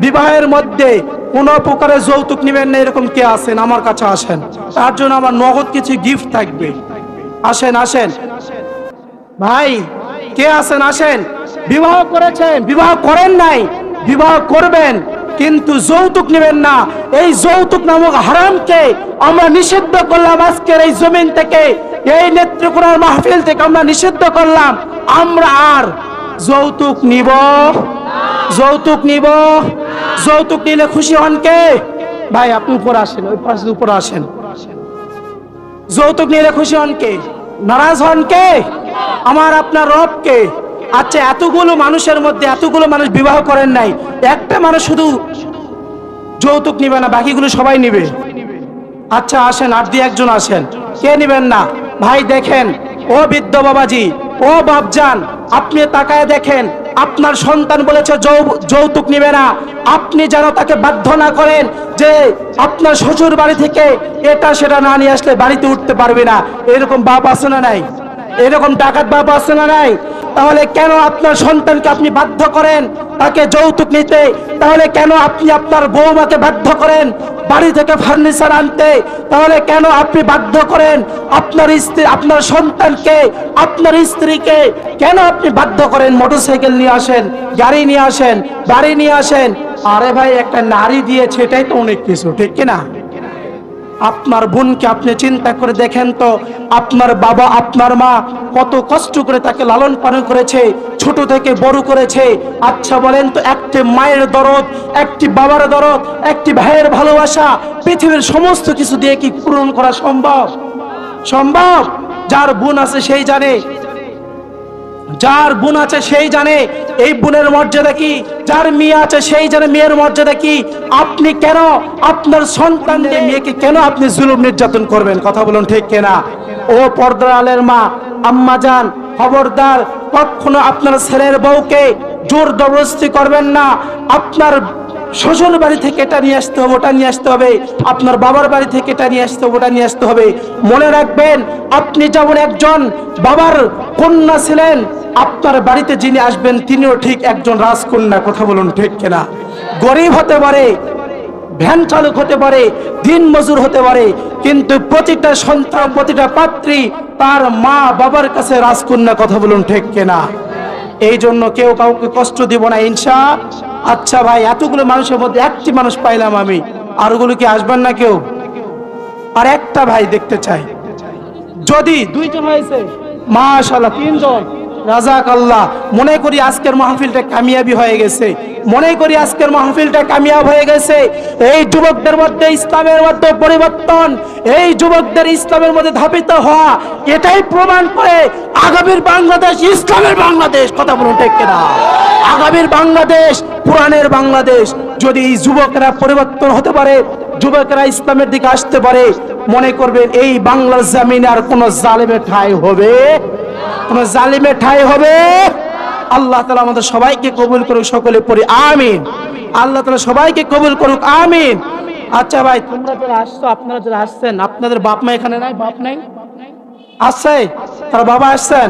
বিবাহের মধ্যে কোনো প্রকারের যৌতুক নেবেন না, এরকম কে আছেন? আমার কাছে আসেন, তার জন্য আমার নগদ কিছু গিফট থাকবে। আসেন আসেন ভাই, কে আছেন? আসেন। বিবাহ করেছেন, বিবাহ করেন নাই, বিবাহ করবেন, কিন্তু যৌতুক নেবেন না। এই যৌতুক নামক হারামকে আমরা নিষিদ্ধ করলাম আজকের এই জমিন থেকে, এই নেত্রকোনার মাহফিল থেকে আমরা নিষিদ্ধ করলাম। আমরা আর যৌতুক নিব, যৌতুক নিব। যৌতুক নিলে খুশি হন কে? ভাই আপনি উপরে আসেন, ওই পাশে উপরে আসেন। যৌতুক নিলে খুশি হন কে? নারাজ হন কে? আমার আপনার রব কে? আচ্ছা, এতগুলো মানুষের মধ্যে এতগুলো মানুষ বিবাহ করেন নাই, একটা মানুষ শুধু যৌতুক নিবে না, বাকিগুলো সবাই নিবে। আচ্ছা আসেন, আর দিয়ে একজন আসেন, কে নিবেন না? ভাই দেখেন, ও বৃদ্ধ বাবাজি, ও বাপজান, আপনি তাকায় দেখেন, আপনার সন্তান বলেছে যৌতুক নিবে না। আপনি যেন তাকে বাধ্য না করেন যে আপনার শ্বশুর বাড়ি থেকে এটা সেটা না নিয়ে আসলে বাড়িতে উঠতে পারবে না। এরকম বাপ আছে না নাই? এরকম ডাকাত বাপ আছে না নাই? তাহলে কেন আপনার সন্তানকে আপনি বাধ্য করেন তাকে যৌতুক নিতে? তাহলে কেন আপনি আপনার বৌমাকে বাধ্য করেন বাড়ি থেকে ফার্নিচার আনতে? তাহলে কেন আপনি বাধ্য করেন আপনার স্ত্রী, আপনার সন্তানকে, আপনার স্ত্রীকে কেন আপনি বাধ্য করেন মোটরসাইকেল নিয়ে আসেন, গাড়ি নিয়ে আসেন, বাড়ি নিয়ে আসেন? আরে ভাই, একটা নারী দিয়েছে, এটাই তো অনেক কিছু, ঠিক কিনা? আপনার বোনকে আপনি চিন্তা করে দেখেন তো, আপনার বাবা, আপনার মা কত কষ্ট করে তাকে লালন পালন করেছে, ছোট থেকে বড় করেছে। আচ্ছা বলেন তো, একটি মায়ের দরদ, একটি বাবার দরদ, একটি ভাইয়ের ভালোবাসা পৃথিবীর সমস্ত কিছু দিয়ে কি পূরণ করা সম্ভব? সম্ভব? যার বোন আছে সেই জানে, যার বোন আছে সেই জানে এই বোনের মর্যাদা কি, যার মেয়ে আছে সেই জানে মেয়ের মর্যাদা কি। আপনি কেন আপনার সন্তানদের মেয়েকে কেন আপনি জুলুম নির্যাতন করবেন? কথা বলুন, ঠিক কিনা? ও পর্দার আলের মা, আম্মা জান, খবরদার, কখনো আপনার ছেলের বউকে জোর জবরদস্তি করবেন না। আপনার শ্বশুর বাড়ি থেকে এটা নিয়ে আসতে হবে, ওটা নিয়ে আসতে হবে, আপনার বাবার বাড়ি থেকে এটা নিয়ে আসতে হবে, ওটা নিয়ে আসতে হবে। মনে রাখবেন, আপনি যেমন একজন বাবার কন্যা ছিলেন, আপনার বাড়িতে যিনি আসবেন তিনিও ঠিক একজন রাজকন্যা। কথা বলুন, ঠিক কিনা? গরিব হতে পারে, ভ্যান চালক হতে পারে, দিন মজুর হতে পারে, কিন্তু প্রতিটা সন্তান, প্রতিটা পাত্রী তার মা বাবার কাছে রাজকন্যা। কথা বলুন, ঠিক কিনা? এই জন্য কেউ কাউকে কষ্ট দিব না, ইনশা। আচ্ছা ভাই, এতগুলো মানুষের মধ্যে একটি মানুষ পাইলাম আমি, আর ওগুলো কি আসবেন না কেউ? আর একটা ভাই দেখতে চাই। যদি দুইজন হয়েছে, মাশাআল্লাহ, তিনজন, রাজাকাল্লাহ। মনে করি আজকের মাহফিলটা কামিয়াবি হয়ে গেছে, মনে করি আজকের মাহফিলটা কামিয়াব হয়ে গেছে। এই যুবকদের মধ্যে ইসলামের মধ্যে পরিবর্তন, এই যুবকদের ইসলামের মধ্যে ধাবিত হওয়া, এটাই প্রমাণ করে আগামীর বাংলাদেশ ইসলামের বাংলাদেশ। কথা বলুন, ঠিক কিনা? আগামীর বাংলাদেশ কোরআনের বাংলাদেশ। যদি এই যুবকেরা পরিবর্তন হতে পারে, যুবকেরা ইসলামের দিকে আসতে পারে, মনে করবেন এই বাংলার জমিনে আর কোন জালেমের ঠাঁই হবে? কোন জালিমের ঠাঁই হবে? আল্লাহ তাআলা আমাদের সবাইকে কবুল করুক, সকলে পড়ি আমিন। আল্লাহ তাআলা সবাইকে কবুল করুক, আমিন। আচ্ছা ভাই, তোমরা যারা আসছো, আপনারা যারা আসছেন, আপনাদের বাপ মা এখানে নাই? বাপ নাই? আছে? তার বাবা আসছেন?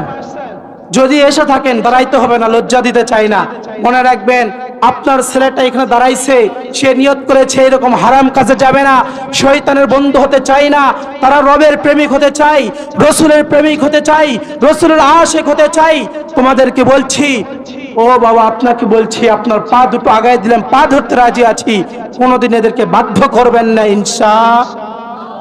যদি এসে থাকেন, দাঁড়াইতে হবে না, লজ্জা দিতে চাই না। মনে রাখবেন, আপনার ছেলেটা এখানে দাঁড়াইছে, সে নিয়ত করেছে এরকম হারাম কাজে যাবে না, শয়তানের বন্ধু হতে চাই না, তারা রবের প্রেমিক হতে চাই, রসুলের প্রেমিক হতে চাই, রসুলের আশিক হতে চাই। তোমাদেরকে বলছি, ও বাবা, আপনাকে বলছি, আপনার পা দুটো আগায় দিলাম, পা ধরতে রাজি আছি, কোনোদিন এদেরকে বাধ্য করবেন না, ইনশাআল্লাহ।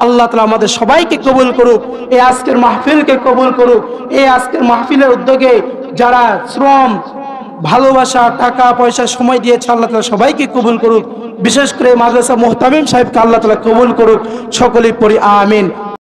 আল্লাহ তাআলা আমাদের সবাইকে কবুল করুক, এই আজকের মাহফিলকে কবুল করুক। এই আজকের মাহফিলের উদ্যোগে যারা শ্রম, ভালোবাসা, টাকা পয়সা, সময় দিয়েছে, আল্লাহ তাআলা সবাইকে কবুল করুক। বিশেষ করে মাদ্রাসা মুহতামিম সাহেবকে আল্লাহ তাআলা কবুল করুক, সকলেই পড়ি আমিন।